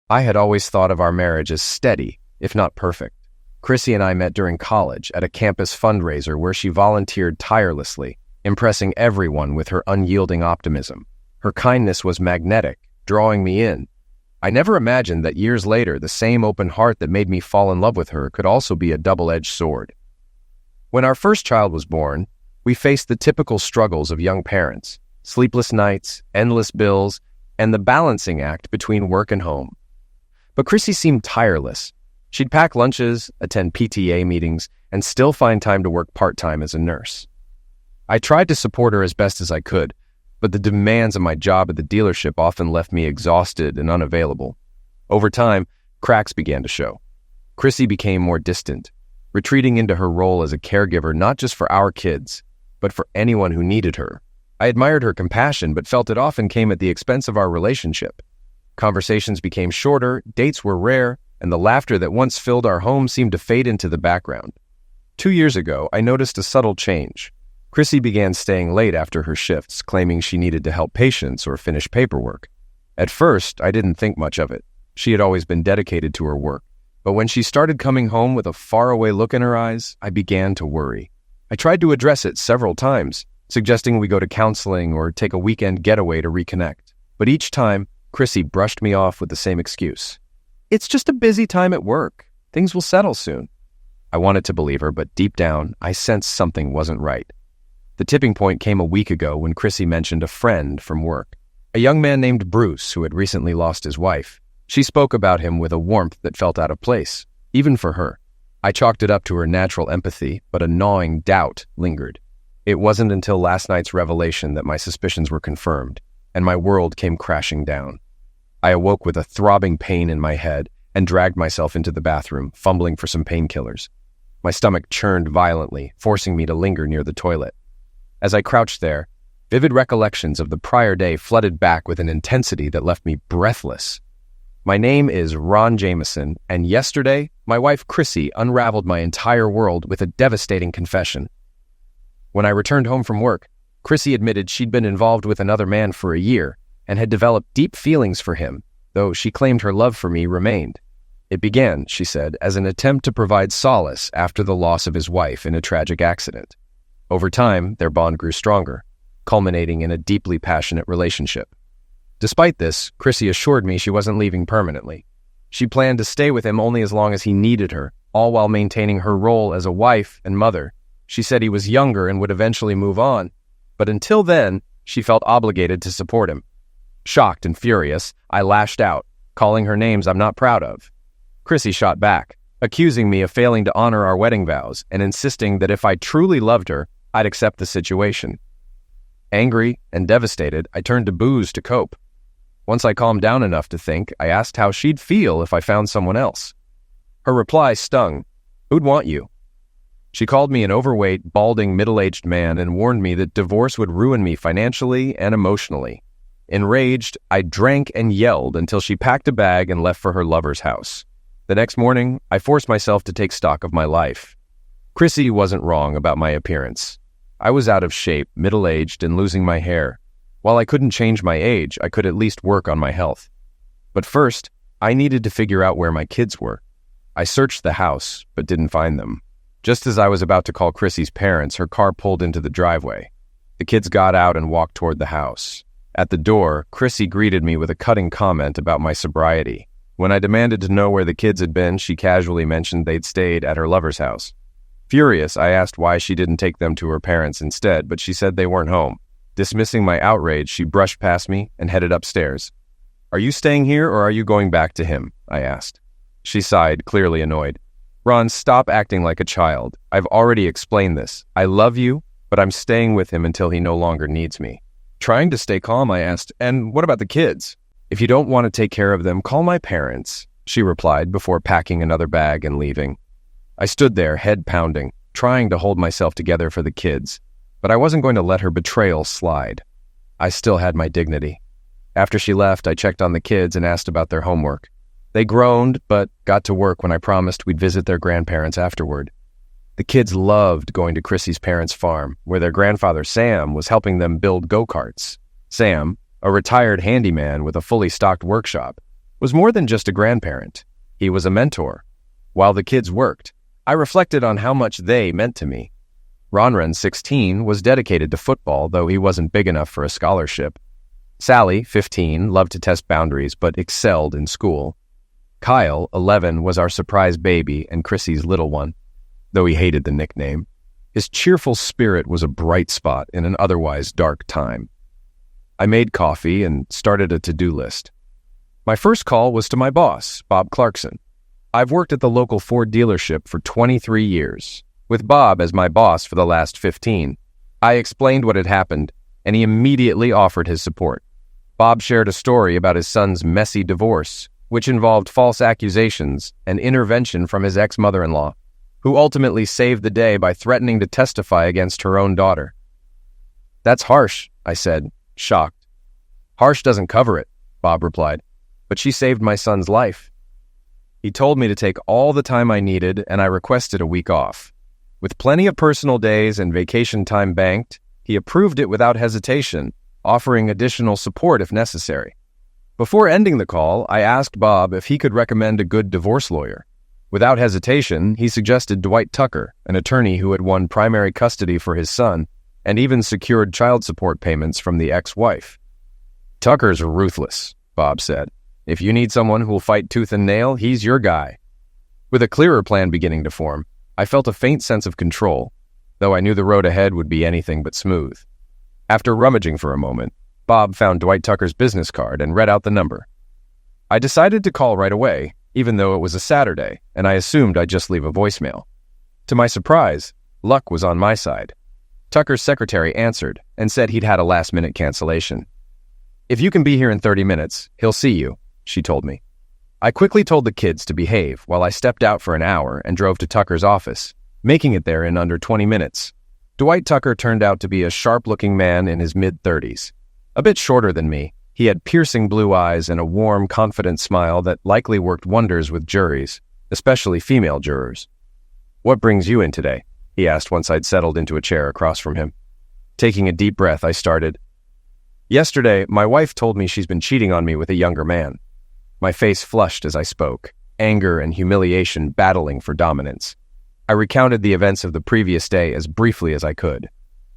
I had always thought of our marriage as steady, if not perfect. Chrissy and I met during college at a campus fundraiser where she volunteered tirelessly, impressing everyone with her unyielding optimism. Her kindness was magnetic, drawing me in. I never imagined that years later, the same open heart that made me fall in love with her could also be a double-edged sword. When our first child was born, we faced the typical struggles of young parents: sleepless nights, endless bills, and the balancing act between work and home. But Chrissy seemed tireless. She'd pack lunches, attend PTA meetings, and still find time to work part-time as a nurse. I tried to support her as best as I could, but the demands of my job at the dealership often left me exhausted and unavailable. Over time, cracks began to show. Chrissy became more distant, retreating into her role as a caregiver not just for our kids, but for anyone who needed her. I admired her compassion, but felt it often came at the expense of our relationship. Conversations became shorter, dates were rare, and the laughter that once filled our home seemed to fade into the background. 2 years ago, I noticed a subtle change. Chrissy began staying late after her shifts, claiming she needed to help patients or finish paperwork. At first, I didn't think much of it. She had always been dedicated to her work. But when she started coming home with a faraway look in her eyes, I began to worry. I tried to address it several times, suggesting we go to counseling or take a weekend getaway to reconnect. But each time, Chrissy brushed me off with the same excuse. "It's just a busy time at work. Things will settle soon." I wanted to believe her, but deep down, I sensed something wasn't right. The tipping point came a week ago when Chrissy mentioned a friend from work, a young man named Bruce who had recently lost his wife. She spoke about him with a warmth that felt out of place, even for her. I chalked it up to her natural empathy, but a gnawing doubt lingered. It wasn't until last night's revelation that my suspicions were confirmed, and my world came crashing down. I awoke with a throbbing pain in my head and dragged myself into the bathroom, fumbling for some painkillers. My stomach churned violently, forcing me to linger near the toilet. As I crouched there, vivid recollections of the prior day flooded back with an intensity that left me breathless. My name is Ron Jameson, and yesterday, my wife Chrissy unraveled my entire world with a devastating confession. When I returned home from work, Chrissy admitted she'd been involved with another man for a year and had developed deep feelings for him, though she claimed her love for me remained. It began, she said, as an attempt to provide solace after the loss of his wife in a tragic accident. Over time, their bond grew stronger, culminating in a deeply passionate relationship. Despite this, Chrissy assured me she wasn't leaving permanently. She planned to stay with him only as long as he needed her, all while maintaining her role as a wife and mother. She said he was younger and would eventually move on, but until then, she felt obligated to support him. Shocked and furious, I lashed out, calling her names I'm not proud of. Chrissy shot back, accusing me of failing to honor our wedding vows and insisting that if I truly loved her, I'd accept the situation. Angry and devastated, I turned to booze to cope. Once I calmed down enough to think, I asked how she'd feel if I found someone else. Her reply stung. "Who'd want you?" She called me an overweight, balding, middle-aged man and warned me that divorce would ruin me financially and emotionally. Enraged, I drank and yelled until she packed a bag and left for her lover's house. The next morning, I forced myself to take stock of my life. Chrissy wasn't wrong about my appearance. I was out of shape, middle-aged, and losing my hair. While I couldn't change my age, I could at least work on my health. But first, I needed to figure out where my kids were. I searched the house, but didn't find them. Just as I was about to call Chrissy's parents, her car pulled into the driveway. The kids got out and walked toward the house. At the door, Chrissy greeted me with a cutting comment about my sobriety. When I demanded to know where the kids had been, she casually mentioned they'd stayed at her lover's house. Furious, I asked why she didn't take them to her parents instead, but she said they weren't home. Dismissing my outrage, she brushed past me and headed upstairs. "Are you staying here or are you going back to him?" I asked. She sighed, clearly annoyed. "Ron, stop acting like a child. I've already explained this. I love you, but I'm staying with him until he no longer needs me." Trying to stay calm, I asked, "And what about the kids?" "If you don't want to take care of them, call my parents," she replied before packing another bag and leaving. I stood there, head pounding, trying to hold myself together for the kids, but I wasn't going to let her betrayal slide. I still had my dignity. After she left, I checked on the kids and asked about their homework. They groaned, but got to work when I promised we'd visit their grandparents afterward. The kids loved going to Chrissy's parents' farm, where their grandfather Sam was helping them build go-karts. Sam, a retired handyman with a fully stocked workshop, was more than just a grandparent. He was a mentor. While the kids worked, I reflected on how much they meant to me. Ronran, 16, was dedicated to football, though he wasn't big enough for a scholarship. Sally, 15, loved to test boundaries but excelled in school. Kyle, 11, was our surprise baby and Chrissy's little one, though he hated the nickname. His cheerful spirit was a bright spot in an otherwise dark time. I made coffee and started a to-do list. My first call was to my boss, Bob Clarkson. I've worked at the local Ford dealership for 23 years, with Bob as my boss for the last 15. I explained what had happened, and he immediately offered his support. Bob shared a story about his son's messy divorce, which involved false accusations and intervention from his ex-mother-in-law, who ultimately saved the day by threatening to testify against her own daughter. "That's harsh," I said, shocked. "Harsh doesn't cover it," Bob replied, "but she saved my son's life." He told me to take all the time I needed, and I requested a week off. With plenty of personal days and vacation time banked, he approved it without hesitation, offering additional support if necessary. Before ending the call, I asked Bob if he could recommend a good divorce lawyer. Without hesitation, he suggested Dwight Tucker, an attorney who had won primary custody for his son and even secured child support payments from the ex-wife. "Tucker's ruthless," Bob said. "If you need someone who will fight tooth and nail, he's your guy." With a clearer plan beginning to form, I felt a faint sense of control, though I knew the road ahead would be anything but smooth. After rummaging for a moment, Bob found Dwight Tucker's business card and read out the number. I decided to call right away, even though it was a Saturday, and I assumed I'd just leave a voicemail. To my surprise, luck was on my side. Tucker's secretary answered and said he'd had a last-minute cancellation. "If you can be here in 30 minutes, he'll see you," she told me. I quickly told the kids to behave while I stepped out for an hour and drove to Tucker's office, making it there in under 20 minutes. Dwight Tucker turned out to be a sharp-looking man in his mid-30s. A bit shorter than me, he had piercing blue eyes and a warm, confident smile that likely worked wonders with juries, especially female jurors. "What brings you in today?" he asked once I'd settled into a chair across from him. Taking a deep breath, I started. "Yesterday, my wife told me she's been cheating on me with a younger man." My face flushed as I spoke, anger and humiliation battling for dominance. I recounted the events of the previous day as briefly as I could.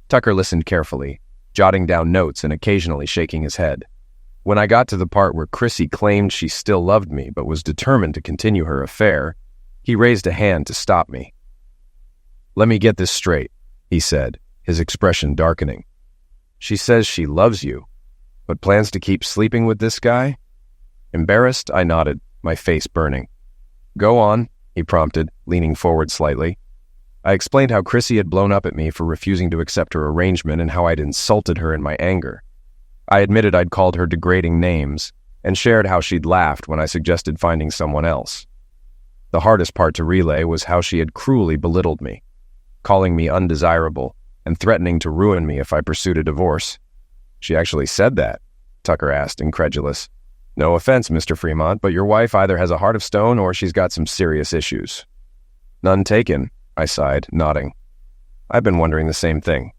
Tucker listened carefully, jotting down notes and occasionally shaking his head. When I got to the part where Chrissy claimed she still loved me but was determined to continue her affair, he raised a hand to stop me. "Let me get this straight," he said, his expression darkening. "She says she loves you, but plans to keep sleeping with this guy?" Embarrassed, I nodded, my face burning. "Go on," he prompted, leaning forward slightly. I explained how Chrissy had blown up at me for refusing to accept her arrangement and how I'd insulted her in my anger. I admitted I'd called her degrading names and shared how she'd laughed when I suggested finding someone else. The hardest part to relay was how she had cruelly belittled me, calling me undesirable and threatening to ruin me if I pursued a divorce. "She actually said that?" Tucker asked, incredulous. "No offense, Mr. Fremont, but your wife either has a heart of stone or she's got some serious issues." "None taken," I sighed, nodding. "I've been wondering the same thing."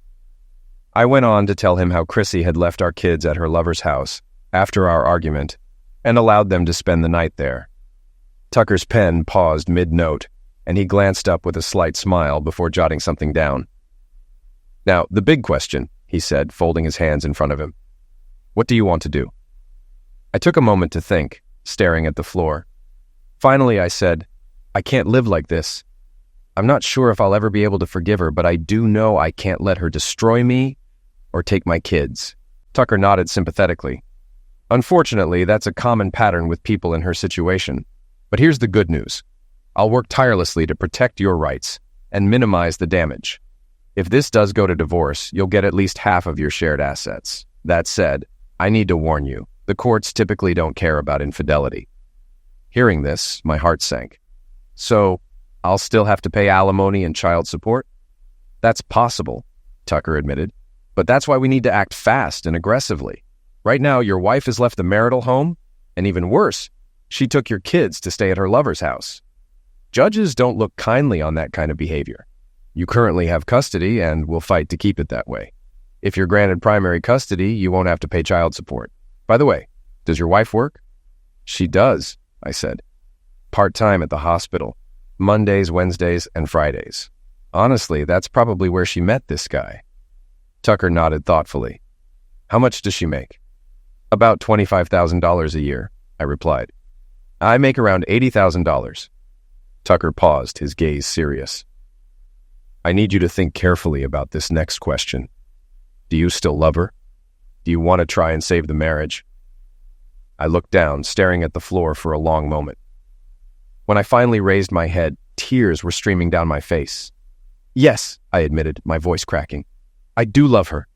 I went on to tell him how Chrissy had left our kids at her lover's house after our argument and allowed them to spend the night there. Tucker's pen paused mid-note, and he glanced up with a slight smile before jotting something down. "Now, the big question," he said, folding his hands in front of him. "What do you want to do?" I took a moment to think, staring at the floor. Finally, I said, "I can't live like this. I'm not sure if I'll ever be able to forgive her, but I do know I can't let her destroy me or take my kids." Tucker nodded sympathetically. "Unfortunately, that's a common pattern with people in her situation. But here's the good news. I'll work tirelessly to protect your rights and minimize the damage. If this does go to divorce, you'll get at least half of your shared assets. That said, I need to warn you, the courts typically don't care about infidelity." Hearing this, my heart sank. "So, I'll still have to pay alimony and child support?" "That's possible," Tucker admitted. "But that's why we need to act fast and aggressively. Right now, your wife has left the marital home, and even worse, she took your kids to stay at her lover's house. Judges don't look kindly on that kind of behavior. You currently have custody and will fight to keep it that way. If you're granted primary custody, you won't have to pay child support. By the way, does your wife work?" She does, I said. Part-time at the hospital. Mondays, Wednesdays, and Fridays. Honestly, that's probably where she met this guy. Tucker nodded thoughtfully. How much does she make? About $25,000 a year, I replied. I make around $80,000. Tucker paused, his gaze serious. I need you to think carefully about this next question. Do you still love her? Do you want to try and save the marriage? I looked down, staring at the floor for a long moment. When I finally raised my head, tears were streaming down my face. Yes, I admitted, my voice cracking. I do love her,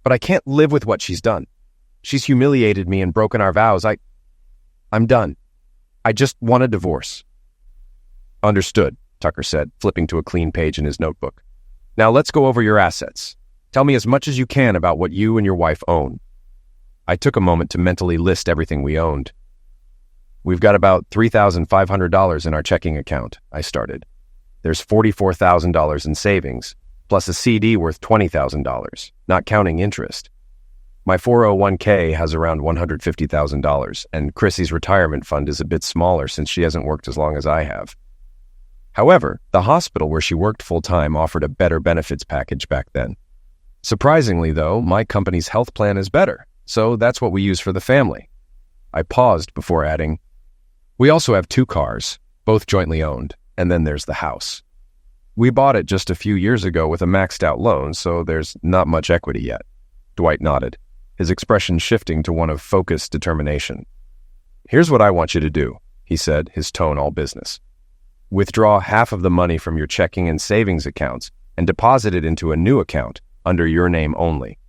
but I can't live with what she's done. She's humiliated me and broken our vows. I'm done. I just want a divorce. Understood, Tucker said, flipping to a clean page in his notebook. Now let's go over your assets. Tell me as much as you can about what you and your wife own. I took a moment to mentally list everything we owned. We've got about $3,500 in our checking account, I started. There's $44,000 in savings, plus a CD worth $20,000, not counting interest. My 401k has around $150,000, and Chrissy's retirement fund is a bit smaller since she hasn't worked as long as I have. However, the hospital where she worked full-time offered a better benefits package back then. Surprisingly, though, my company's health plan is better, so that's what we use for the family. I paused before adding, we also have 2 cars, both jointly owned, and then there's the house. We bought it just a few years ago with a maxed-out loan, so there's not much equity yet. Dwight nodded, his expression shifting to one of focused determination. Here's what I want you to do, he said, his tone all business. Withdraw half of the money from your checking and savings accounts and deposit it into a new account under your name only.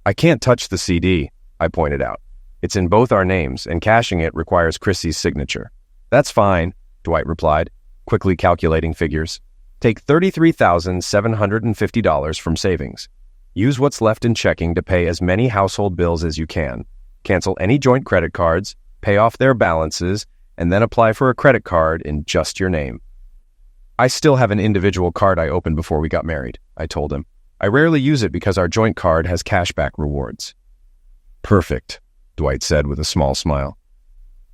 I can't touch the CD, I pointed out. It's in both our names, and cashing it requires Chrissy's signature. That's fine, Dwight replied, quickly calculating figures. Take $33,750 from savings. Use what's left in checking to pay as many household bills as you can. Cancel any joint credit cards, pay off their balances, and then apply for a credit card in just your name. I still have an individual card I opened before we got married, I told him. I rarely use it because our joint card has cashback rewards. Perfect, Dwight said with a small smile.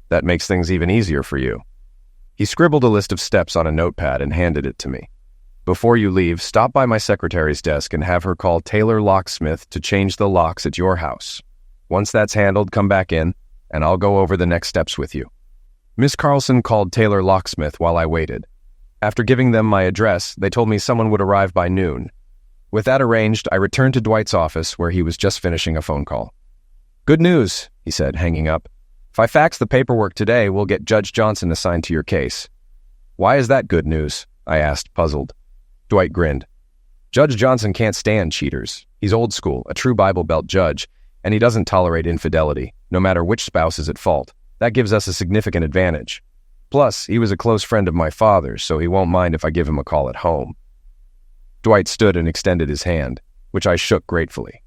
That makes things even easier for you. He scribbled a list of steps on a notepad and handed it to me. Before you leave, stop by my secretary's desk and have her call Taylor Locksmith to change the locks at your house. Once that's handled, come back in, and I'll go over the next steps with you. Miss Carlson called Taylor Locksmith while I waited. After giving them my address, they told me someone would arrive by noon. With that arranged, I returned to Dwight's office where he was just finishing a phone call. Good news, he said, hanging up. If I fax the paperwork today, we'll get Judge Johnson assigned to your case. Why is that good news? I asked, puzzled. Dwight grinned. Judge Johnson can't stand cheaters. He's old school, a true Bible Belt judge, and he doesn't tolerate infidelity, no matter which spouse is at fault. That gives us a significant advantage. Plus, he was a close friend of my father's, so he won't mind if I give him a call at home. Dwight stood and extended his hand, which I shook gratefully.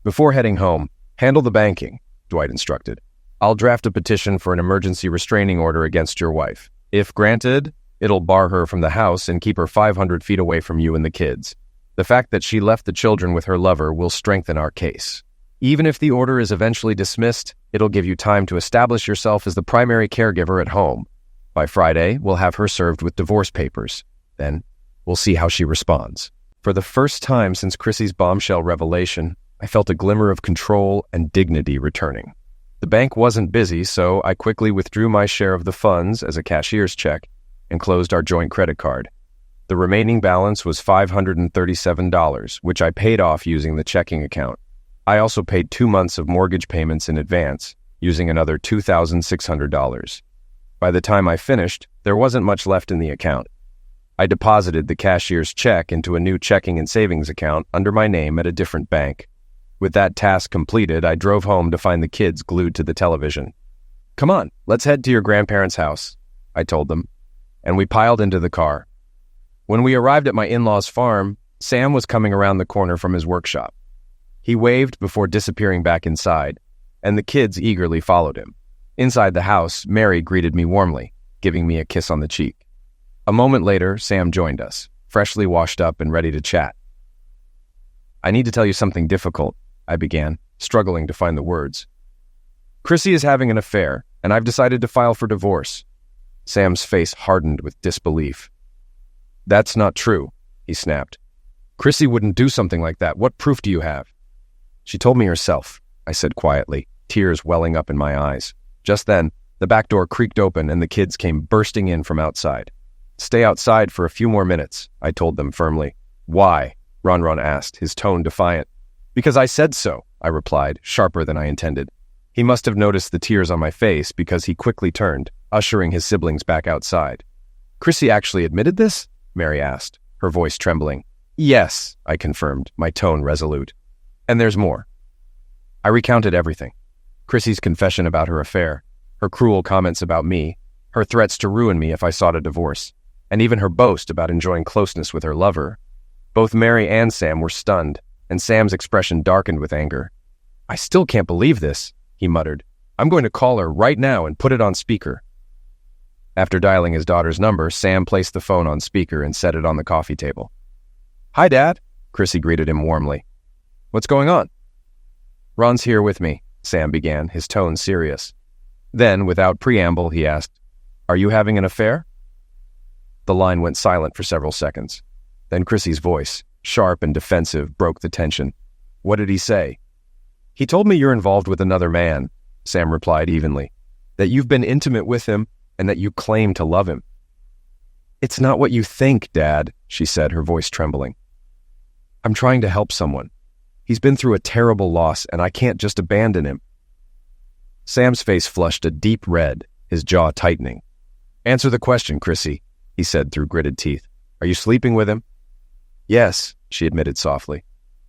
Before heading home, handle the banking, Dwight instructed. I'll draft a petition for an emergency restraining order against your wife. If granted, it'll bar her from the house and keep her 500 feet away from you and the kids. The fact that she left the children with her lover will strengthen our case. Even if the order is eventually dismissed, it'll give you time to establish yourself as the primary caregiver at home. By Friday, we'll have her served with divorce papers. Then, we'll see how she responds. For the first time since Chrissy's bombshell revelation, I felt a glimmer of control and dignity returning. The bank wasn't busy, so I quickly withdrew my share of the funds as a cashier's check and closed our joint credit card. The remaining balance was $537, which I paid off using the checking account. I also paid 2 months of mortgage payments in advance, using another $2,600. By the time I finished, there wasn't much left in the account. I deposited the cashier's check into a new checking and savings account under my name at a different bank. With that task completed, I drove home to find the kids glued to the television. Come on, let's head to your grandparents' house, I told them, and we piled into the car. When we arrived at my in-laws' farm, Sam was coming around the corner from his workshop. He waved before disappearing back inside, and the kids eagerly followed him. Inside the house, Mary greeted me warmly, giving me a kiss on the cheek. A moment later, Sam joined us, freshly washed up and ready to chat. I need to tell you something difficult, I began, struggling to find the words. Chrissy is having an affair, and I've decided to file for divorce." Sam's face hardened with disbelief. "That's not true," he snapped. "Chrissy wouldn't do something like that. What proof do you have?" "She told me herself," I said quietly, tears welling up in my eyes. Just then, the back door creaked open and the kids came bursting in from outside. "Stay outside for a few more minutes," I told them firmly. "Why?" Ron asked, his tone defiant. "Because I said so," I replied, sharper than I intended. He must have noticed the tears on my face because he quickly turned, ushering his siblings back outside. "Chrissy actually admitted this?" Mary asked, her voice trembling. "Yes," I confirmed, my tone resolute. "And there's more." I recounted everything. Chrissy's confession about her affair, her cruel comments about me, her threats to ruin me if I sought a divorce, and even her boast about enjoying closeness with her lover. Both Mary and Sam were stunned, and Sam's expression darkened with anger. "I still can't believe this," he muttered. "I'm going to call her right now and put it on speaker." After dialing his daughter's number, Sam placed the phone on speaker and set it on the coffee table. "Hi, Dad," Chrissy greeted him warmly. "What's going on?" "Ron's here with me," Sam began, his tone serious. Then, without preamble, he asked, "Are you having an affair?" The line went silent for several seconds. Then Chrissy's voice, sharp and defensive, broke the tension. "What did he say?" "He told me you're involved with another man," Sam replied evenly, "that you've been intimate with him and that you claim to love him." "It's not what you think, Dad," she said, her voice trembling. "I'm trying to help someone. He's been through a terrible loss, and I can't just abandon him." Sam's face flushed a deep red, his jaw tightening. "Answer the question, Chrissy," he said through gritted teeth. "Are you sleeping with him?" "Yes," she admitted softly.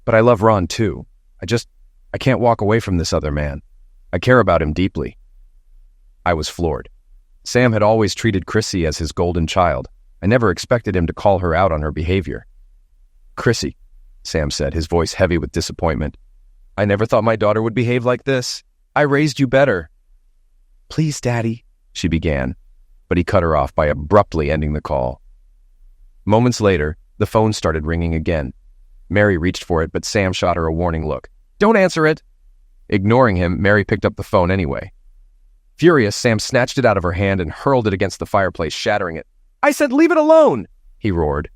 "But I love Ron too. I can't walk away from this other man. I care about him deeply." I was floored. Sam had always treated Chrissy as his golden child. I never expected him to call her out on her behavior. "Chrissy," Sam said, his voice heavy with disappointment, "I never thought my daughter would behave like this. I raised you better." "Please, Daddy," she began, but he cut her off by abruptly ending the call. Moments later, the phone started ringing again. Mary reached for it, but Sam shot her a warning look. "Don't answer it!" Ignoring him, Mary picked up the phone anyway. Furious, Sam snatched it out of her hand and hurled it against the fireplace, shattering it. "I said leave it alone!" he roared.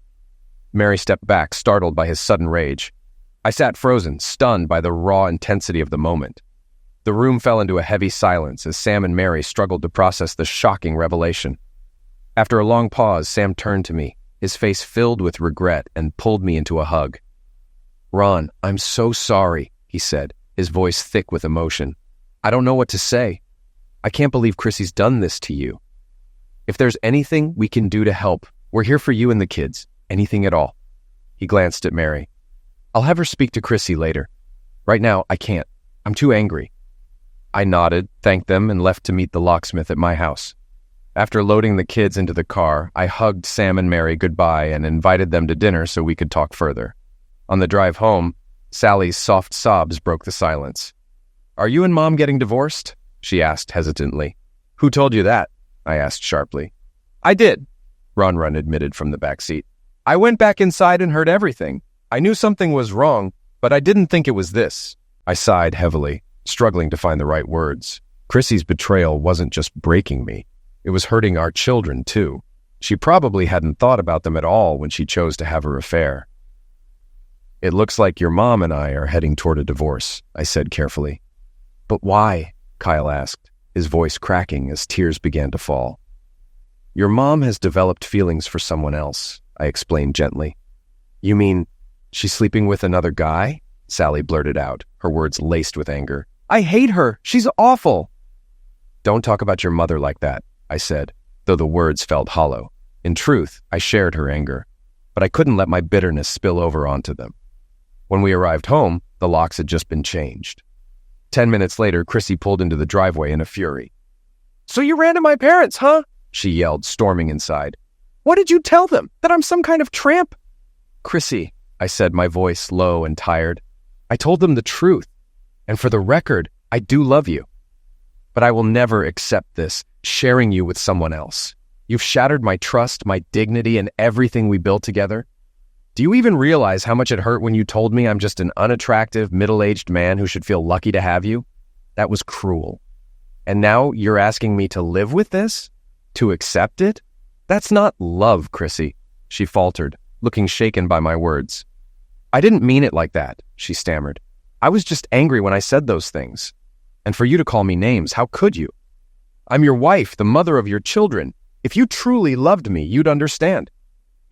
Mary stepped back, startled by his sudden rage. I sat frozen, stunned by the raw intensity of the moment. The room fell into a heavy silence as Sam and Mary struggled to process the shocking revelation. After a long pause, Sam turned to me, his face filled with regret, and pulled me into a hug. "Ron, I'm so sorry," he said, his voice thick with emotion. "I don't know what to say. I can't believe Chrissy's done this to you. If there's anything we can do to help, we're here for you and the kids. Anything at all." He glanced at Mary. "I'll have her speak to Chrissy later. Right now, I can't. I'm too angry." I nodded, thanked them, and left to meet the locksmith at my house. After loading the kids into the car, I hugged Sam and Mary goodbye and invited them to dinner so we could talk further. On the drive home, Sally's soft sobs broke the silence. "Are you and Mom getting divorced?" she asked hesitantly. "Who told you that?" I asked sharply. "I did," Ron admitted from the back seat. "I went back inside and heard everything. I knew something was wrong, but I didn't think it was this." I sighed heavily, struggling to find the right words. Chrissy's betrayal wasn't just breaking me. It was hurting our children, too. She probably hadn't thought about them at all when she chose to have her affair. "It looks like your mom and I are heading toward a divorce," I said carefully. "But why?" Kyle asked, his voice cracking as tears began to fall. "Your mom has developed feelings for someone else," I explained gently. "You mean she's sleeping with another guy?" Sally blurted out, her words laced with anger. "I hate her. She's awful." "Don't talk about your mother like that," I said, though the words felt hollow. In truth, I shared her anger, but I couldn't let my bitterness spill over onto them. When we arrived home, the locks had just been changed. 10 minutes later, Chrissy pulled into the driveway in a fury. "So you ran to my parents, huh?" she yelled, storming inside. "What did you tell them? That I'm some kind of tramp?" "Chrissy," I said, my voice low and tired, "I told them the truth. And for the record, I do love you. But I will never accept this, sharing you with someone else. You've shattered my trust, my dignity, and everything we built together. Do you even realize how much it hurt when you told me I'm just an unattractive, middle-aged man who should feel lucky to have you? That was cruel. And now you're asking me to live with this? To accept it? That's not love, Chrissy, she faltered, looking shaken by my words. I didn't mean it like that, she stammered. I was just angry when I said those things. And for you to call me names, how could you? I'm your wife, the mother of your children. If you truly loved me, you'd understand.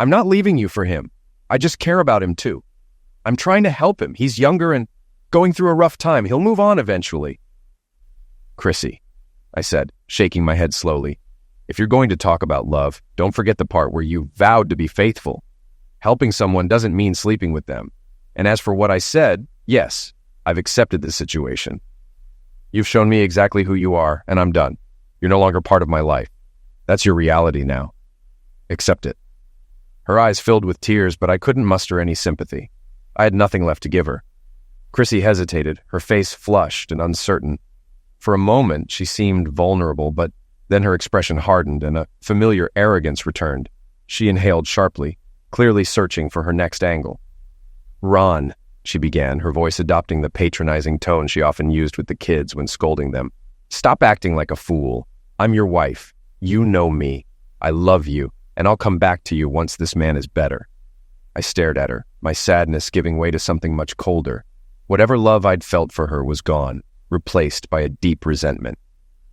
I'm not leaving you for him. I just care about him too. I'm trying to help him. He's younger and going through a rough time. He'll move on eventually. Chrissy, I said, shaking my head slowly. If you're going to talk about love, don't forget the part where you vowed to be faithful. Helping someone doesn't mean sleeping with them. And as for what I said, yes, I've accepted this situation. You've shown me exactly who you are, and I'm done. You're no longer part of my life. That's your reality now. Accept it. Her eyes filled with tears, but I couldn't muster any sympathy. I had nothing left to give her. Chrissy hesitated, her face flushed and uncertain. For a moment, she seemed vulnerable, but then her expression hardened and a familiar arrogance returned. She inhaled sharply, clearly searching for her next angle. Ron, she began, her voice adopting the patronizing tone she often used with the kids when scolding them. Stop acting like a fool. I'm your wife. You know me. I love you, and I'll come back to you once this man is better. I stared at her, my sadness giving way to something much colder. Whatever love I'd felt for her was gone, replaced by a deep resentment.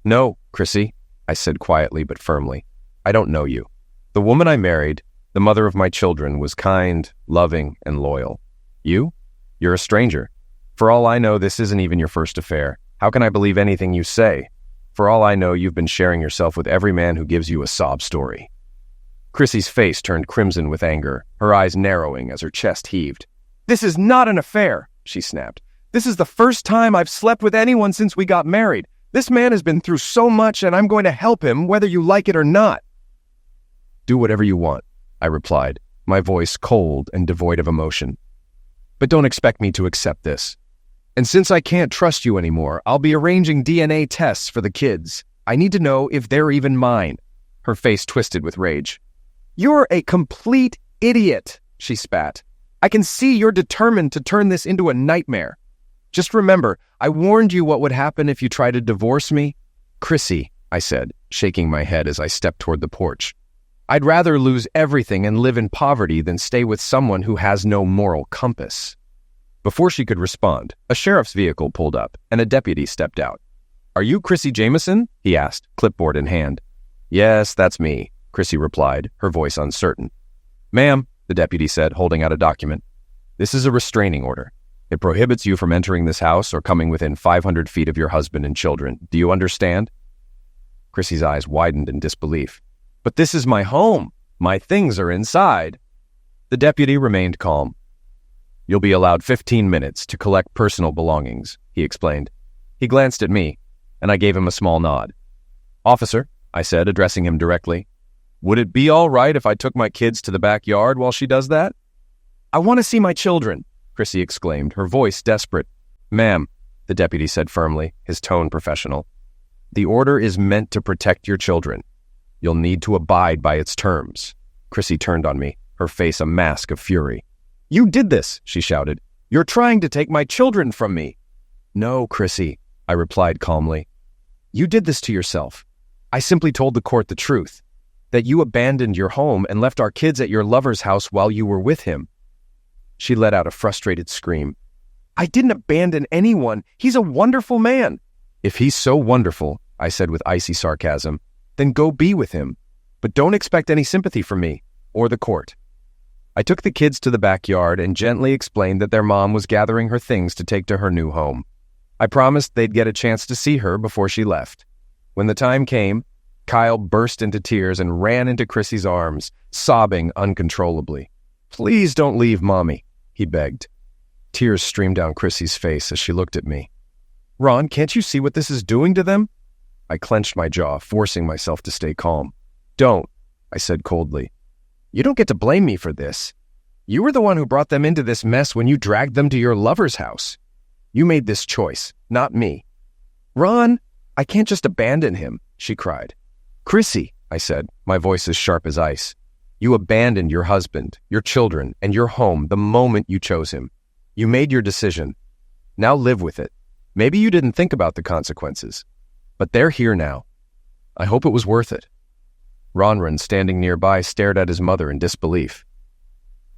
No, Chrissy, I said quietly but firmly. I don't know you. The woman I married, the mother of my children, was kind, loving, and loyal. You? You're a stranger. For all I know, this isn't even your first affair. How can I believe anything you say? For all I know, you've been sharing yourself with every man who gives you a sob story. Chrissy's face turned crimson with anger, her eyes narrowing as her chest heaved. This is not an affair, she snapped. This is the first time I've slept with anyone since we got married. This man has been through so much, and I'm going to help him, whether you like it or not. Do whatever you want, I replied, my voice cold and devoid of emotion. But don't expect me to accept this. And since I can't trust you anymore, I'll be arranging DNA tests for the kids. I need to know if they're even mine. Her face twisted with rage. You're a complete idiot, she spat. I can see you're determined to turn this into a nightmare. Just remember, I warned you what would happen if you tried to divorce me. Chrissy, I said, shaking my head as I stepped toward the porch. I'd rather lose everything and live in poverty than stay with someone who has no moral compass. Before she could respond, a sheriff's vehicle pulled up, and a deputy stepped out. Are you Chrissy Jameson? He asked, clipboard in hand. Yes, that's me, Chrissy replied, her voice uncertain. Ma'am, the deputy said, holding out a document. This is a restraining order. It prohibits you from entering this house or coming within 500 feet of your husband and children. Do you understand? Chrissy's eyes widened in disbelief. But this is my home. My things are inside. The deputy remained calm. You'll be allowed 15 minutes to collect personal belongings, he explained. He glanced at me, and I gave him a small nod. Officer, I said, addressing him directly, would it be all right if I took my kids to the backyard while she does that? I want to see my children, Chrissy exclaimed, her voice desperate. Ma'am, the deputy said firmly, his tone professional. The order is meant to protect your children. You'll need to abide by its terms. Chrissy turned on me, her face a mask of fury. You did this, she shouted. You're trying to take my children from me. No, Chrissy, I replied calmly. You did this to yourself. I simply told the court the truth, that you abandoned your home and left our kids at your lover's house while you were with him. She let out a frustrated scream. I didn't abandon anyone. He's a wonderful man. If he's so wonderful, I said with icy sarcasm, then go be with him. But don't expect any sympathy from me or the court. I took the kids to the backyard and gently explained that their mom was gathering her things to take to her new home. I promised they'd get a chance to see her before she left. When the time came, Kyle burst into tears and ran into Chrissy's arms, sobbing uncontrollably. Please don't leave, Mommy, he begged. Tears streamed down Chrissy's face as she looked at me. Ron, can't you see what this is doing to them? I clenched my jaw, forcing myself to stay calm. Don't, I said coldly. You don't get to blame me for this. You were the one who brought them into this mess when you dragged them to your lover's house. You made this choice, not me. Ron, I can't just abandon him, she cried. Chrissy, I said, my voice as sharp as ice. You abandoned your husband, your children, and your home the moment you chose him. You made your decision. Now live with it. Maybe you didn't think about the consequences. But they're here now. I hope it was worth it. Ronran, standing nearby, stared at his mother in disbelief.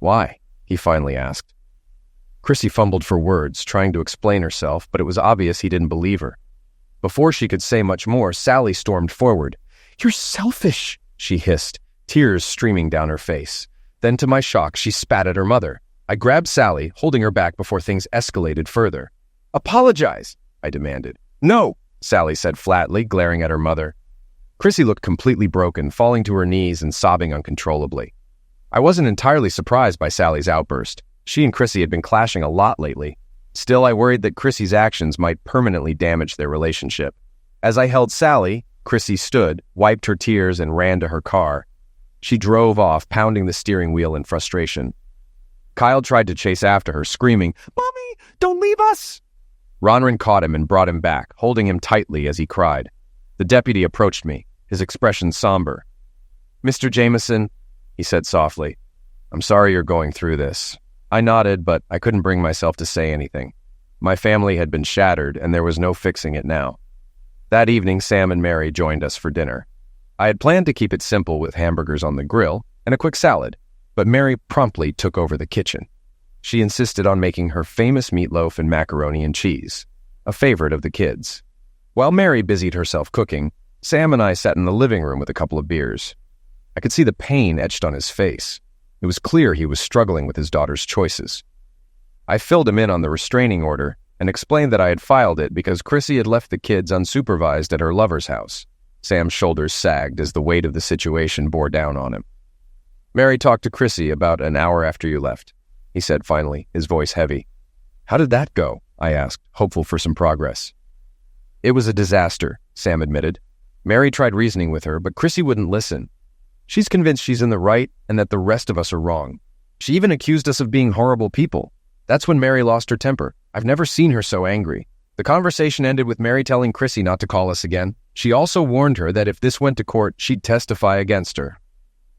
Why? He finally asked. Chrissy fumbled for words, trying to explain herself, but it was obvious he didn't believe her. Before she could say much more, Sally stormed forward. You're selfish, she hissed, tears streaming down her face. Then, to my shock, she spat at her mother. I grabbed Sally, holding her back before things escalated further. Apologize, I demanded. No, Sally said flatly, glaring at her mother. Chrissy looked completely broken, falling to her knees and sobbing uncontrollably. I wasn't entirely surprised by Sally's outburst. She and Chrissy had been clashing a lot lately. Still, I worried that Chrissy's actions might permanently damage their relationship. As I held Sally, Chrissy stood, wiped her tears, and ran to her car. She drove off, pounding the steering wheel in frustration. Kyle tried to chase after her, screaming, Mommy, don't leave us! Ronran caught him and brought him back, holding him tightly as he cried. The deputy approached me, his expression somber. Mr. Jameson, he said softly, I'm sorry you're going through this. I nodded, but I couldn't bring myself to say anything. My family had been shattered, and there was no fixing it now. That evening, Sam and Mary joined us for dinner. I had planned to keep it simple with hamburgers on the grill and a quick salad, but Mary promptly took over the kitchen. She insisted on making her famous meatloaf and macaroni and cheese, a favorite of the kids. While Mary busied herself cooking, Sam and I sat in the living room with a couple of beers. I could see the pain etched on his face. It was clear he was struggling with his daughter's choices. I filled him in on the restraining order and explained that I had filed it because Chrissy had left the kids unsupervised at her lover's house. Sam's shoulders sagged as the weight of the situation bore down on him. Mary talked to Chrissy about an hour after you left, he said finally, his voice heavy. How did that go? I asked, hopeful for some progress. It was a disaster, Sam admitted. Mary tried reasoning with her, but Chrissy wouldn't listen. She's convinced she's in the right and that the rest of us are wrong. She even accused us of being horrible people. That's when Mary lost her temper. I've never seen her so angry. The conversation ended with Mary telling Chrissy not to call us again. She also warned her that if this went to court, she'd testify against her.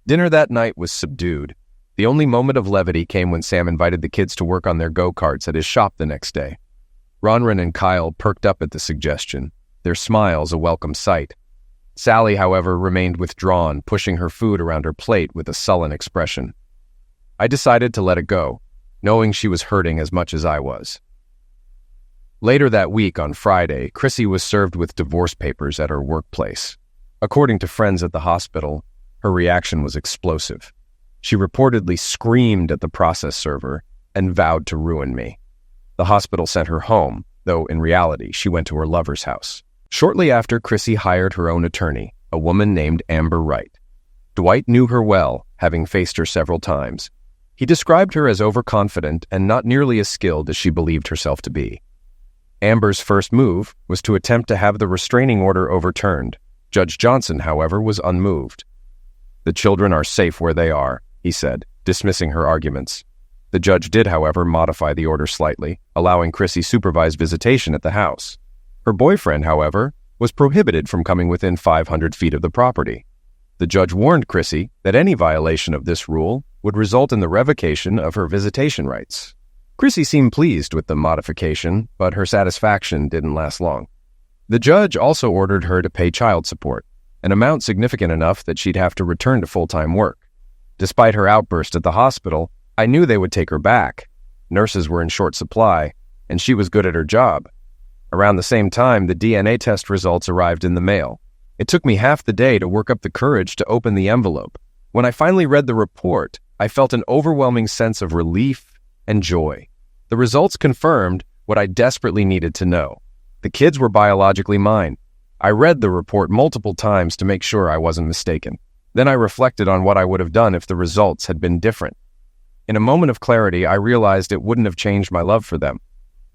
Dinner that night was subdued. The only moment of levity came when Sam invited the kids to work on their go-karts at his shop the next day. Ronran and Kyle perked up at the suggestion, their smiles a welcome sight. Sally, however, remained withdrawn, pushing her food around her plate with a sullen expression. I decided to let it go, knowing she was hurting as much as I was. Later that week, on Friday, Chrissy was served with divorce papers at her workplace. According to friends at the hospital, her reaction was explosive. She reportedly screamed at the process server and vowed to ruin me. The hospital sent her home, though in reality she went to her lover's house. Shortly after, Chrissy hired her own attorney, a woman named Amber Wright. Dwight knew her well, having faced her several times. He described her as overconfident and not nearly as skilled as she believed herself to be. Amber's first move was to attempt to have the restraining order overturned. Judge Johnson, however, was unmoved. The children are safe where they are, he said, dismissing her arguments. The judge did, however, modify the order slightly, allowing Chrissy supervised visitation at the house. Her boyfriend, however, was prohibited from coming within 500 feet of the property. The judge warned Chrissy that any violation of this rule would result in the revocation of her visitation rights. Chrissy seemed pleased with the modification, but her satisfaction didn't last long. The judge also ordered her to pay child support, an amount significant enough that she'd have to return to full-time work. Despite her outburst at the hospital, I knew they would take her back. Nurses were in short supply, and she was good at her job. Around the same time, the DNA test results arrived in the mail. It took me half the day to work up the courage to open the envelope. When I finally read the report, I felt an overwhelming sense of relief and joy. The results confirmed what I desperately needed to know. The kids were biologically mine. I read the report multiple times to make sure I wasn't mistaken. Then I reflected on what I would have done if the results had been different. In a moment of clarity, I realized it wouldn't have changed my love for them.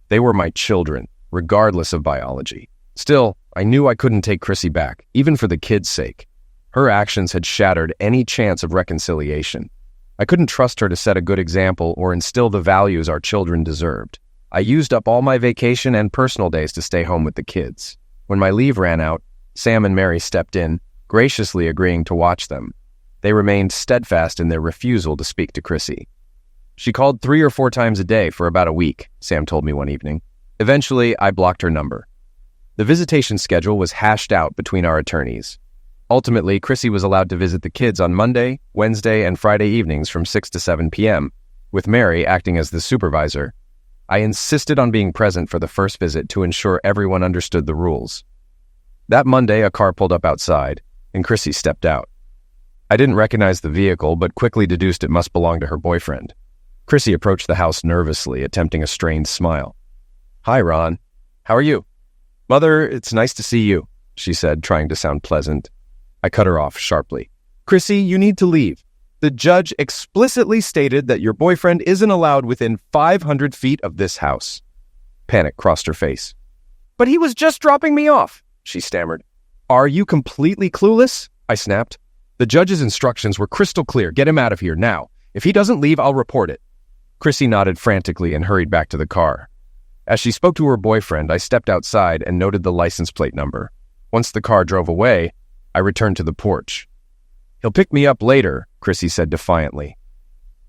They were my children, regardless of biology. Still, I knew I couldn't take Chrissy back, even for the kids' sake. Her actions had shattered any chance of reconciliation. I couldn't trust her to set a good example or instill the values our children deserved. I used up all my vacation and personal days to stay home with the kids. When my leave ran out, Sam and Mary stepped in, graciously agreeing to watch them. They remained steadfast in their refusal to speak to Chrissy. She called 3 or 4 times a day for about a week, Sam told me one evening. Eventually, I blocked her number. The visitation schedule was hashed out between our attorneys. Ultimately, Chrissy was allowed to visit the kids on Monday, Wednesday, and Friday evenings from 6 to 7 p.m., with Mary acting as the supervisor. I insisted on being present for the first visit to ensure everyone understood the rules. That Monday, a car pulled up outside, and Chrissy stepped out. I didn't recognize the vehicle, but quickly deduced it must belong to her boyfriend. Chrissy approached the house nervously, attempting a strained smile. "Hi, Ron. How are you?" "Mother, it's nice to see you," she said, trying to sound pleasant. I cut her off sharply. "Chrissy, you need to leave. The judge explicitly stated that your boyfriend isn't allowed within 500 feet of this house." Panic crossed her face. "But he was just dropping me off," she stammered. "Are you completely clueless?" I snapped. "The judge's instructions were crystal clear. Get him out of here now. If he doesn't leave, I'll report it." Chrissy nodded frantically and hurried back to the car. As she spoke to her boyfriend, I stepped outside and noted the license plate number. Once the car drove away, I returned to the porch. "He'll pick me up later," Chrissy said defiantly.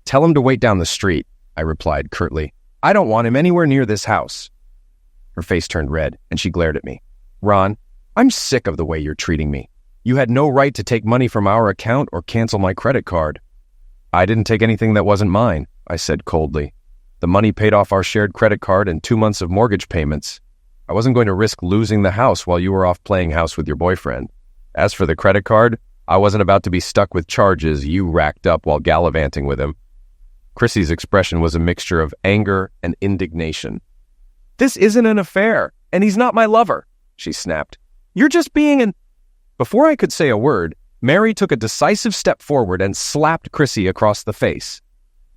"Tell him to wait down the street," I replied curtly. "I don't want him anywhere near this house." Her face turned red, and she glared at me. "Ron, I'm sick of the way you're treating me. You had no right to take money from our account or cancel my credit card." "I didn't take anything that wasn't mine," I said coldly. "The money paid off our shared credit card and 2 months of mortgage payments. I wasn't going to risk losing the house while you were off playing house with your boyfriend. As for the credit card, I wasn't about to be stuck with charges you racked up while gallivanting with him." Chrissy's expression was a mixture of anger and indignation. "This isn't an affair, and he's not my lover," she snapped. "You're just being an—" Before I could say a word, Mary took a decisive step forward and slapped Chrissy across the face.